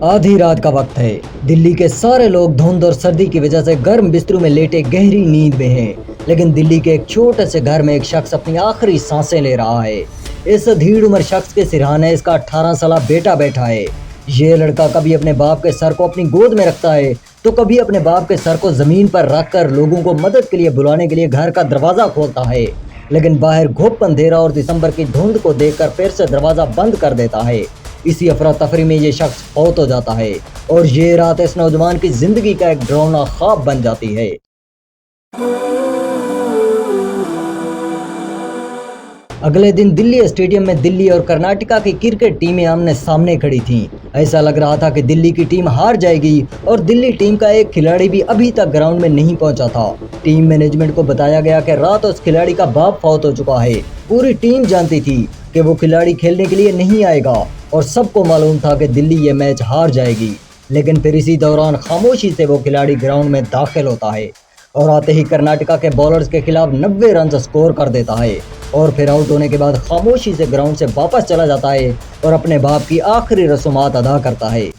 आधी रात का वक्त है। दिल्ली के सारे लोग धुंध और सर्दी की वजह से गर्म बिस्तरों में लेटे गहरी नींद में हैं। लेकिन दिल्ली के एक छोटे से घर में एक शख्स अपनी आखिरी सांसें ले रहा है। इस अधीड़ उम्र शख्स के सिरहाने इसका 18 साल बेटा बैठा है। ये लड़का कभी अपने बाप के सर को अपनी गोद में रखता है तो कभी अपने बाप के सर को जमीन पर रखकर लोगों को मदद के लिए बुलाने के लिए घर का दरवाजा खोलता है। लेकिन बाहर घुप अंधेरा और दिसंबर की धुंध को देखकर फिर से दरवाजा बंद कर देता है। इसी अफरा तफरी में ये शख्स फौत हो जाता है और ये रात इस नौजवान की जिंदगी का एक डरावना ख्वाब बन जाती है। अगले दिन दिल्ली स्टेडियम में दिल्ली और कर्नाटका की क्रिकेट टीमें आमने सामने खड़ी थीं। ऐसा लग रहा था कि दिल्ली की टीम हार जाएगी और दिल्ली टीम का एक खिलाड़ी भी अभी तक ग्राउंड में नहीं पहुंचा था। टीम मैनेजमेंट को बताया गया कि रात उस खिलाड़ी का बाप फौत हो चुका है। पूरी टीम जानती थी कि वो खिलाड़ी खेलने के लिए नहीं आएगा और सबको मालूम था कि दिल्ली ये मैच हार जाएगी। लेकिन फिर इसी दौरान खामोशी से वो खिलाड़ी ग्राउंड में दाखिल होता है और आते ही कर्नाटका के बॉलर्स के खिलाफ 90 रन स्कोर कर देता है और फिर आउट होने के बाद खामोशी से ग्राउंड से वापस चला जाता है और अपने बाप की आखिरी रस्मात अदा करता है।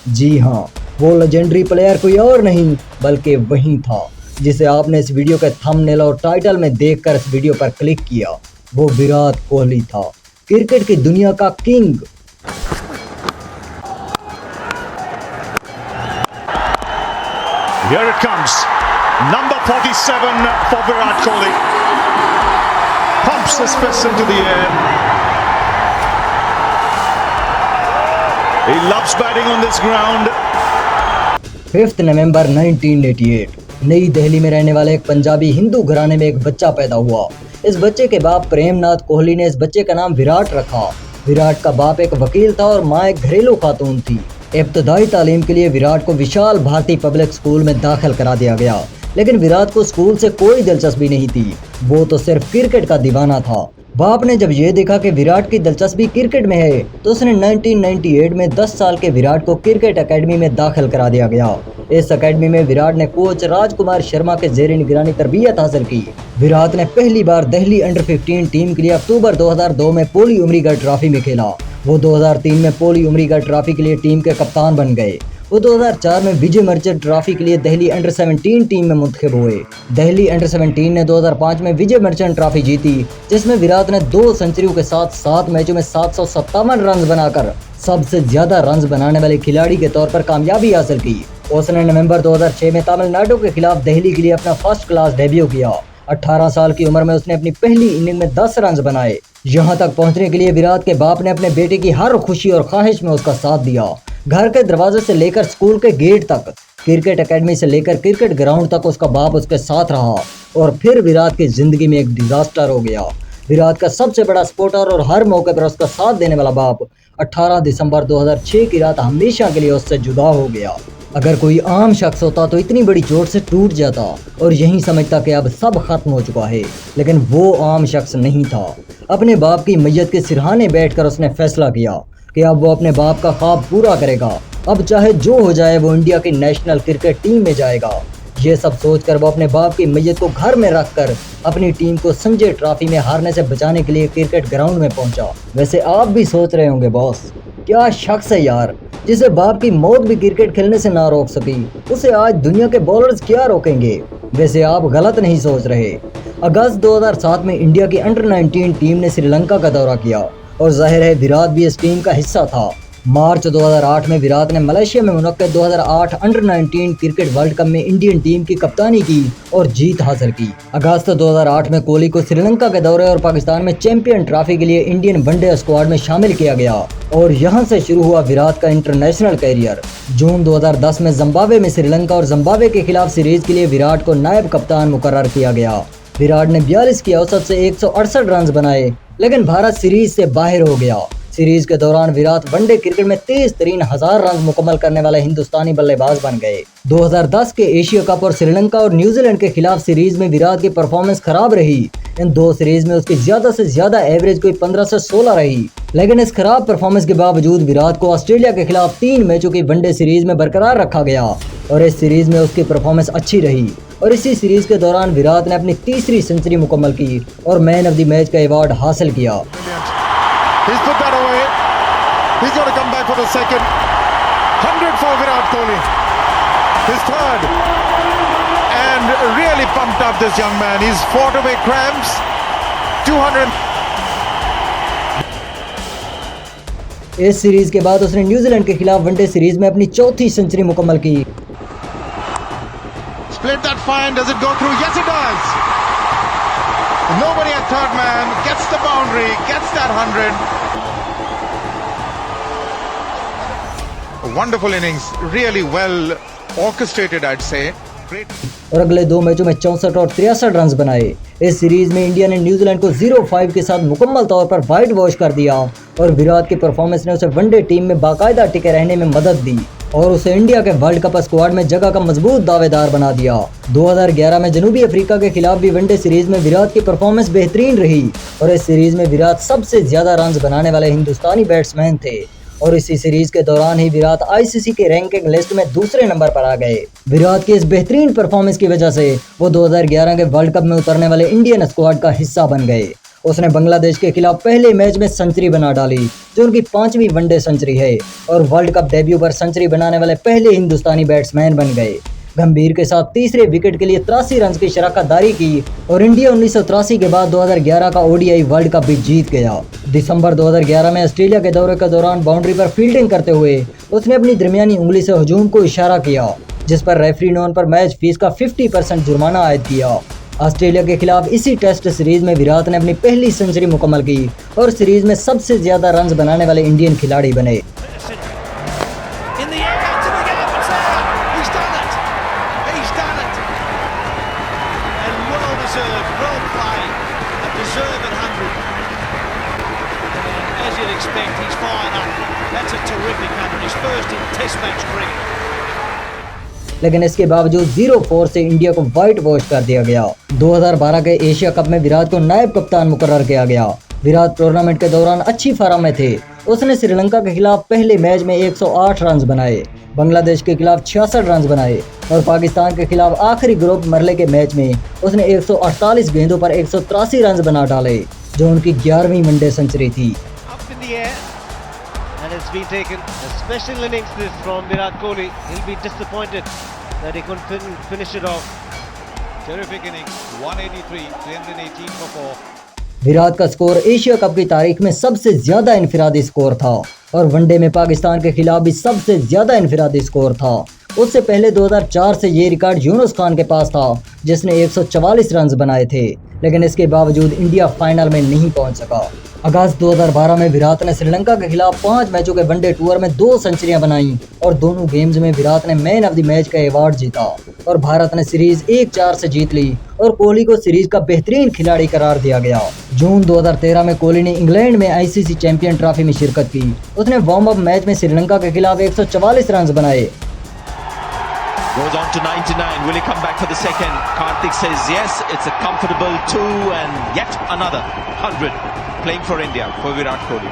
जी हाँ, वो लेजेंडरी प्लेयर कोई और नहीं बल्कि वही था जिसे आपने इस वीडियो के थंबनेल और टाइटल में देखकर इस वीडियो पर क्लिक किया। वो विराट कोहली था, क्रिकेट की दुनिया का king. Here it comes, number 47 for Virat Kohli. Pumps his fist into the air. He loves batting on this ground. 5 नवंबर 1988 नई दिल्ली में रहने वाले एक पंजाबी हिंदू घराने में एक बच्चा पैदा हुआ। इस बच्चे के बाप प्रेमनाथ कोहली ने इस बच्चे का नाम विराट रखा। विराट का बाप एक वकील था और माँ एक घरेलू खातून थी। इब्तदाई तालीम के लिए विराट को विशाल भारती पब्लिक स्कूल में दाखिल करा दिया गया। लेकिन विराट को स्कूल से कोई दिलचस्पी नहीं थी, वो तो सिर्फ क्रिकेट का दीवाना था। बाप ने जब ये देखा कि विराट की दिलचस्पी क्रिकेट में है तो उसने 1998 में 10 साल के विराट को क्रिकेट एकेडमी में दाखिल करा दिया गया। इस एकेडमी में विराट ने कोच राजकुमार शर्मा के जेर निगरानी तरबियत हासिल की। विराट ने पहली बार दिल्ली अंडर 15 टीम के लिए अक्टूबर 2002 में पोली उमरीगर ट्रॉफी में खेला। वो 2003 में पोली उमरीगर ट्रॉफी के लिए टीम के कप्तान बन गए। वो 2004 में विजय मर्चेंट ट्रॉफी के लिए दिल्ली अंडर 17 टीम में मुंतखब हुए। दिल्ली अंडर 17 ने 2005 में विजय मर्चेंट ट्रॉफी जीती, जिसमें विराट ने 2 सेंचुरियों के साथ 7 मैचों में 757 रन बनाकर सबसे ज्यादा रन बनाने वाले खिलाड़ी के तौर पर कामयाबी हासिल की। उसने नवंबर 2006 में तमिलनाडु के खिलाफ दिल्ली के लिए अपना फर्स्ट क्लास डेब्यू किया। 18 साल की उम्र में उसने अपनी पहली इनिंग में 10 रन बनाए। यहाँ तक पहुँचने के लिए विराट के बाप ने अपने बेटे की हर खुशी और ख्वाहिश में उसका साथ दिया। घर के दरवाजे से लेकर स्कूल के गेट तक, क्रिकेट एकेडमी से लेकर क्रिकेट ग्राउंड तक उसका बाप उसके साथ रहा। और फिर विराट की जिंदगी में एक डिजास्टर हो गया। विराट का सबसे बड़ा सपोर्टर और हर मौके पर उसका साथ देने वाला बाप 18 दिसंबर 2006 की रात हमेशा के लिए उससे जुदा हो गया। अगर कोई आम शख्स होता तो इतनी बड़ी चोट से टूट जाता और यही समझता कि अब सब खत्म हो चुका है, लेकिन वो आम शख्स नहीं था। अपने बाप की मैयत के सिरहाने बैठकर उसने फैसला किया कि अब वो अपने बाप का ख्वाब पूरा करेगा। अब चाहे जो हो जाए वो इंडिया की नेशनल क्रिकेट टीम में जाएगा। ये सब सोचकर वो अपने बाप की मैयत को घर में रखकर अपनी टीम को संजय ट्रॉफी में हारने से बचाने के लिए क्रिकेट ग्राउंड में पहुंचा। वैसे आप भी सोच रहे होंगे बॉस, क्या शख्स है यार जिसे बाप की मौत भी क्रिकेट खेलने से ना रोक सकी, उसे आज दुनिया के बॉलर्स क्या रोकेंगे। वैसे आप गलत नहीं सोच रहे। अगस्त 2007 में इंडिया की अंडर 19 टीम ने श्रीलंका का दौरा किया और जाहिर है विराट भी इस टीम का हिस्सा था। मार्च 2008 में विराट ने मलेशिया में मुनक्किद 2008 अंडर 19 क्रिकेट वर्ल्ड कप में इंडियन टीम की कप्तानी की और जीत हासिल की। अगस्त 2008 में कोहली को श्रीलंका के दौरे और पाकिस्तान में चैंपियन ट्रॉफी के लिए इंडियन वनडे स्क्वाड में शामिल किया गया और यहां से शुरू हुआ विराट का इंटरनेशनल कैरियर। जून 2010 में जिम्बाब्वे में श्रीलंका और जिम्बाब्वे के खिलाफ सीरीज के लिए विराट को नायब कप्तान मुकर्रर किया गया। विराट ने 42 की औसत से 168 रन बनाए, लेकिन भारत सीरीज से बाहर हो गया। सीरीज के दौरान विराट वनडे क्रिकेट में तेज तरीन 1000 रन मुकम्मल करने वाले हिंदुस्तानी बल्लेबाज बन गए। 2010 के एशिया कप और श्रीलंका और न्यूजीलैंड के खिलाफ सीरीज में विराट की परफॉर्मेंस खराब रही। इन 2 सीरीज में उसकी ज्यादा से ज्यादा एवरेज कोई 15 से 16 रही। लेकिन इस खराब परफॉर्मेंस के बावजूद विराट को ऑस्ट्रेलिया के खिलाफ 3 मैचों की वनडे सीरीज में बरकरार रखा गया और इस सीरीज में उसकी परफॉर्मेंस अच्छी रही। और इसी सीरीज के दौरान विराट ने अपनी तीसरी सेंचुरी मुकम्मल की और मैन ऑफ द मैच का अवार्ड हासिल किया। He's put that away. He's got to come back for the second. 100 for Virat Kohli. His third. And really pumped up this young man. He's fought away cramps. 200. इस series के बाद उसने New Zealand के खिलाफ one day series में अपनी चौथी century मुकम्मल की। Split that fine. Does it go through? Yes, it does. Nobody at third man gets the boundary, gets that 100. A wonderful innings, really well orchestrated, I'd say. Great. और अगले दो मैचों में 64 और 63 रन बनाए। इस सीरीज में इंडिया ने न्यूजीलैंड को 0-5 के साथ मुकम्मल तौर पर वाइट वॉश कर दिया और विराट की परफॉर्मेंस ने उसे वनडे टीम में बाकायदा टिके रहने में मदद दी और उसे इंडिया के वर्ल्ड कप स्क्वाड में जगह का मजबूत दावेदार बना दिया। 2011 में जनूबी अफ्रीका के खिलाफ भी वनडे सीरीज में विराट की परफॉर्मेंस बेहतरीन रही और इस सीरीज में विराट सबसे ज्यादा रन बनाने वाले हिंदुस्तानी बैट्समैन थे और इसी सीरीज के दौरान ही विराट आईसीसी के रैंकिंग लिस्ट में दूसरे नंबर पर आ गए। विराट की इस बेहतरीन परफॉर्मेंस की वजह से वो 2011 के वर्ल्ड कप में उतरने वाले इंडियन स्क्वाड का हिस्सा बन गए। उसने बांग्लादेश के खिलाफ पहले मैच में सेंचुरी बना डाली जो उनकी 5वीं वनडे सेंचुरी है और वर्ल्ड कप डेब्यू पर सेंचुरी बनाने वाले पहले हिंदुस्तानी बैट्समैन बन गए। गंभीर के साथ तीसरे विकेट के लिए 83 रन की शराकतदारी की और इंडिया 1983 के बाद 2011 का ओडीआई वर्ल्ड कप भी जीत गया। दिसंबर 2011 में ऑस्ट्रेलिया के दौरे के दौरान बाउंड्री पर फील्डिंग करते हुए उसने अपनी दरमियानी उंगली से हुजूम को इशारा किया जिस पर रेफरी ने उन पर मैच फीस का 50% जुर्माना आयद किया। ऑस्ट्रेलिया के खिलाफ इसी टेस्ट सीरीज में विराट ने अपनी पहली सेंचुरी मुकम्मल की और सीरीज में सबसे ज्यादा रन बनाने वाले इंडियन खिलाड़ी बने। लेकिन इसके बावजूद 0-4 से इंडिया को वाइट वॉश कर दिया गया। 2012 के एशिया कप में विराट को नायब कप्तान मुकर्रर किया गया। विराट टूर्नामेंट के दौरान अच्छी फॉर्म में थे। उसने श्रीलंका के खिलाफ पहले मैच में 108 रन बनाए, बांग्लादेश के खिलाफ 66 रन बनाए और पाकिस्तान के खिलाफ आखिरी ग्रुप मरले के मैच में उसने 148 गेंदों पर 183 रन बना डाले जो उनकी 11वीं वनडे सेंचुरी थी। And it's been taken a special innings this from Virat Kohli. He'll be disappointed that he couldn't finish it off. Terrific innings, 183, 318 for 4. Virat का स्कोर एशिया कप की तारीख में सबसे ज्यादा इनफिरादी स्कोर था और वनडे में पाकिस्तान के खिलाफ भी सबसे ज्यादा इनफिरादी स्कोर था। उससे पहले 2004 से ये रिकॉर्ड यूनुस खान के पास था जिसने 144 रन बनाए थे, लेकिन इसके बावजूद इंडिया फाइनल में नहीं पहुंच सका। अगस्त 2012 में विराट ने श्रीलंका के खिलाफ 5 मैचों के वनडे टूर में 2 सेंचुरियां बनाई और दोनों गेम्स में विराट ने मैन ऑफ द मैच का अवार्ड जीता और भारत ने सीरीज 1-4 से जीत ली और कोहली को सीरीज का बेहतरीन खिलाड़ी करार दिया गया। जून 2013 में कोहली ने इंग्लैंड में आईसीसी चैंपियन ट्रॉफी में शिरकत की। उसने वार्म अप मैच में श्रीलंका के खिलाफ 144 रन बनाए। Goes on to 99. Will he come back for the second? Karthik says yes. It's a comfortable 2 and yet another 100 playing for India for Virat Kohli.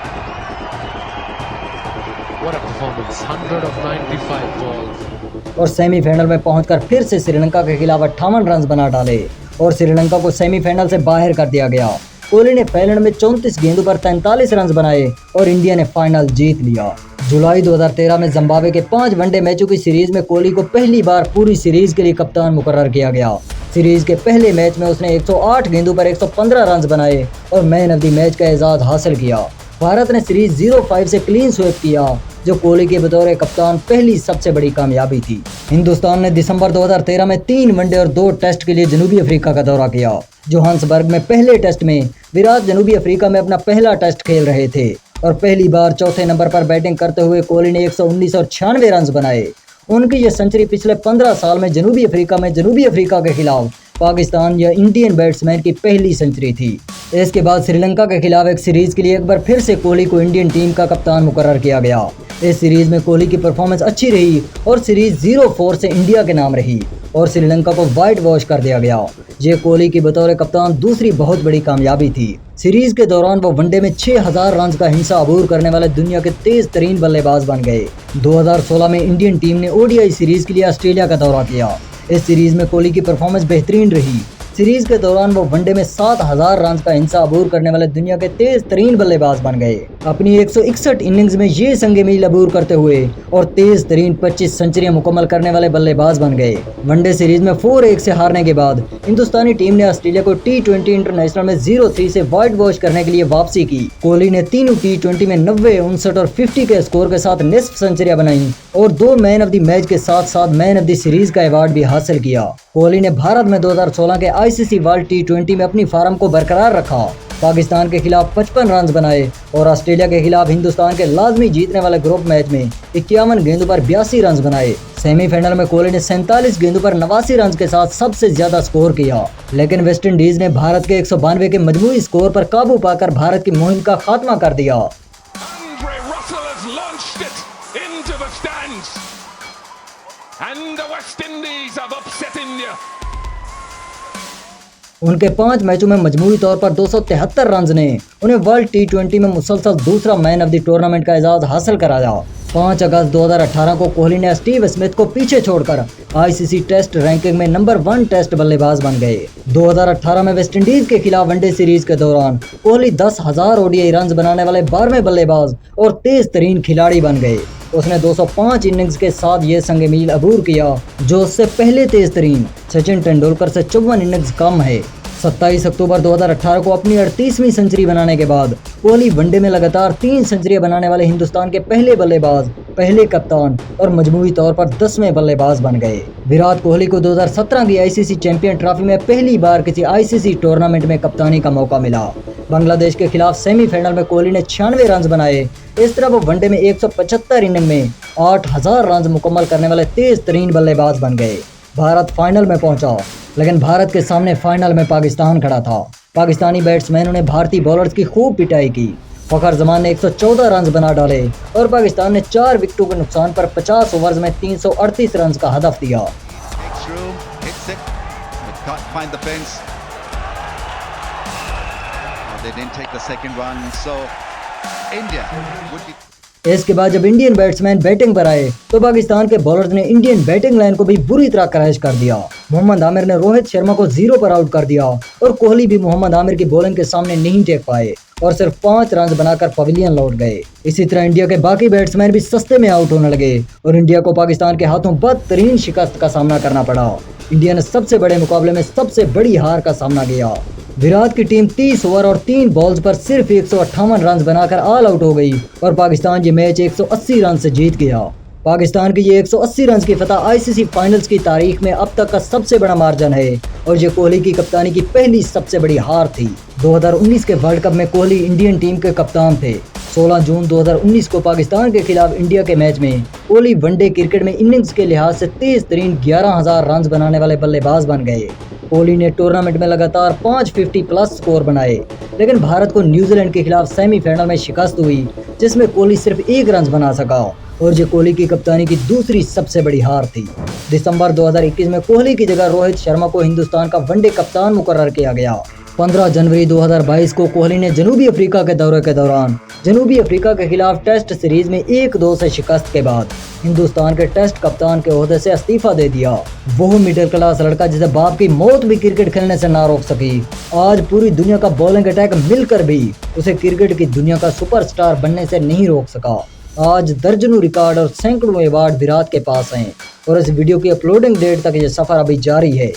What a performance! 100 of 95 balls. और semifinal में पहुंचकर फिर से श्रीलंका के खिलाफ 58 run बना डाले और श्रीलंका को सेमीफाइनल से बाहर कर दिया गया। कोहली ने फाइनल में 34 गेंदों पर 43 रन बनाए और इंडिया ने फाइनल जीत लिया। जुलाई 2013 में जिम्बाब्वे के 5 वनडे मैचों की सीरीज में कोहली को पहली बार पूरी सीरीज के लिए कप्तान मुकर्रर किया गया। सीरीज के पहले मैच में उसने 108 गेंदों पर 115 रन बनाए और मैन ऑफ द मैच का एजाज हासिल किया। भारत ने सीरीज 0-5 से क्लीन स्वीप किया जो कोहली के बतौर कप्तान पहली सबसे बड़ी कामयाबी थी। हिंदुस्तान ने दिसंबर 2013 में 3 वनडे और 2 टेस्ट के लिए जनूबी अफ्रीका का दौरा किया। जोहान्सबर्ग में पहले टेस्ट में विराट जनूबी अफ्रीका में अपना पहला टेस्ट खेल रहे थे और पहली बार चौथे नंबर पर बैटिंग करते हुए कोहली ने 119 और 96 रन बनाए। उनकी ये सेंचुरी पिछले 15 साल में जनूबी अफ्रीका के खिलाफ पाकिस्तान या इंडियन बैट्समैन की पहली सेंचुरी थी। इसके बाद श्रीलंका के खिलाफ एक सीरीज के लिए एक बार फिर से कोहली को इंडियन टीम का कप्तान मुकर्रर किया गया। इस सीरीज में कोहली की परफॉर्मेंस अच्छी रही और सीरीज 0-4 से इंडिया के नाम रही और श्रीलंका को वाइट वॉश कर दिया गया। ये कोहली की बतौर कप्तान दूसरी बहुत बड़ी कामयाबी थी। सीरीज के दौरान वो वनडे में 6000 रन का हिंसा अबूर करने वाले दुनिया के तेज तरीन बल्लेबाज बन गए। 2016 में इंडियन टीम ने ओडीआई सीरीज के लिए ऑस्ट्रेलिया का दौरा किया। इस सीरीज में कोहली की परफॉर्मेंस बेहतरीन रही। सीरीज के दौरान वो वनडे में 7000 रन का हिंसा अबूर करने वाले दुनिया के तेज तरीन बल्लेबाज बन गए। अपनी 161 इनिंग्स में ये संग मील अबूर करते हुए और तेज तरीन 25 सेंचुरियां मुकम्मल करने वाले बल्लेबाज बन गए। वनडे सीरीज में 4-1 से हारने के बाद हिंदुस्तानी टीम ने ऑस्ट्रेलिया को T20 इंटरनेशनल में 0-3 से व्हाइट वॉश करने के लिए वापसी की। कोहली ने तीनों T20 में 90, 59 और 50 के स्कोर के साथ निस्फ सेंचुरियां बनाई और 2 मैन ऑफ द मैच के साथ साथ मैन ऑफ द सीरीज का अवार्ड भी हासिल किया। कोहली ने भारत में 2016 के ICC वर्ल्ड T20 में अपनी फॉर्म को बरकरार रखा, पाकिस्तान के खिलाफ 55 रन बनाए और ऑस्ट्रेलिया के खिलाफ हिंदुस्तान के लाजमी जीतने वाले ग्रुप मैच में 51 गेंदों पर 82 रन बनाए। सेमीफाइनल में कोहली ने 47 गेंदों पर 89 रन के साथ सबसे ज्यादा स्कोर किया, लेकिन वेस्टइंडीज ने भारत के 192 के मजमूई स्कोर पर काबू पाकर भारत की मुहिम का खात्मा कर दिया। उनके 5 मैचों में मजमूई तौर पर 273 रन ने उन्हें वर्ल्ड T20 में मुसलसल दूसरा मैन ऑफ द टूर्नामेंट का एजाज हासिल कराया। 5 अगस्त 2018 को कोहली ने स्टीव स्मिथ को पीछे छोड़कर ICC टेस्ट रैंकिंग में नंबर 1 टेस्ट बल्लेबाज बन गए। 2018 में वेस्टइंडीज के खिलाफ वनडे सीरीज के दौरान कोहली 10,000 ODI रन बनाने वाले 12वें बल्लेबाज और तेज तरीन खिलाड़ी बन गए। उसने 205 इनिंग्स के साथ ये संग मील अबूर किया, जो उससे पहले तेज तरीन सचिन तेंदुलकर से 54 इनिंग्स कम है। 27 अक्टूबर 2018 को अपनी 38वीं सेंचुरी बनाने के बाद कोहली वनडे में लगातार 3 सेंचुरियां बनाने वाले हिंदुस्तान के पहले बल्लेबाज, पहले कप्तान और मजमूई तौर पर 10वें बल्लेबाज बन गए। विराट कोहली को 2017 की ICC चैंपियन ट्रॉफी में पहली बार किसी ICC टूर्नामेंट में कप्तानी का मौका मिला। बांग्लादेश के खिलाफ सेमीफाइनल में कोहली ने 96 रन बनाए। इस तरह वो वनडे में 175 इनिंग में 8000 रन मुकम्मल करने वाले तेज तरीन बल्लेबाज बन गए। भारत फाइनल में पहुंचा, लेकिन भारत के सामने फाइनल में पाकिस्तान खड़ा था। पाकिस्तानी बैट्समैनों ने भारतीय बॉलर्स की खूब पिटाई की। फखर जमान ने 114 रन बना डाले और पाकिस्तान ने 4 विकेटों के नुकसान पर 50 ओवर्स में 338 रन का हदफ दिया। इसके बाद जब इंडियन बैट्समैन बैटिंग पर आए तो पाकिस्तान के बॉलर्स ने इंडियन बैटिंग लाइन को भी बुरी तरह क्रैश कर दिया। मोहम्मद आमिर ने रोहित शर्मा को 0 पर आउट कर दिया और कोहली भी मोहम्मद आमिर की बॉलिंग के सामने नहीं टेक पाए और सिर्फ 5 रन बनाकर पवेलियन लौट गए। इसी तरह इंडिया के बाकी बैट्समैन भी सस्ते में आउट होने लगे और इंडिया को पाकिस्तान के हाथों बदतरीन शिकस्त का सामना करना पड़ा। इंडिया ने सबसे बड़े मुकाबले में सबसे बड़ी हार का सामना किया। विराट की टीम 30 ओवर और 3 बॉल्स पर सिर्फ 158 रन बनाकर ऑल आउट हो गई और पाकिस्तान ये मैच 180 रन से जीत गया। पाकिस्तान की ये 180 रन की फतह ICC फाइनल्स की तारीख में अब तक का सबसे बड़ा मार्जिन है और ये कोहली की कप्तानी की पहली सबसे बड़ी हार थी। 2019 के वर्ल्ड कप में कोहली इंडियन टीम के कप्तान थे। 16 जून 2019 को पाकिस्तान के खिलाफ इंडिया के मैच में कोहली वनडे क्रिकेट में इनिंग्स के लिहाज से तेज तरीन 11,000 रन बनाने वाले बल्लेबाज बन गए। कोहली ने टूर्नामेंट में लगातार 550 प्लस स्कोर बनाए, लेकिन भारत को न्यूजीलैंड के खिलाफ सेमीफाइनल में शिकस्त हुई, जिसमें कोहली सिर्फ 1 रन बना सका और ये कोहली की कप्तानी की दूसरी सबसे बड़ी हार थी। दिसंबर 2021 में कोहली की जगह रोहित शर्मा को हिंदुस्तान का वनडे कप्तान मुकर्रर किया गया। 15 जनवरी 2022 को कोहली ने जनूबी अफ्रीका के दौरे के दौरान जनूबी अफ्रीका के खिलाफ टेस्ट सीरीज में 1-2 से शिकस्त के बाद हिंदुस्तान के टेस्ट कप्तान के ओहदे से इस्तीफा दे दिया। वो मिडिल क्लास लड़का जिसे बाप की मौत भी क्रिकेट खेलने से ना रोक सकी, आज पूरी दुनिया का बॉलिंग अटैक मिलकर भी उसे क्रिकेट की दुनिया का सुपरस्टार बनने से नहीं रोक सका। आज दर्जनों रिकॉर्ड और सैकड़ों अवार्ड विराट के पास हैं और इस वीडियो की अपलोडिंग डेट तक ये सफर अभी जारी है।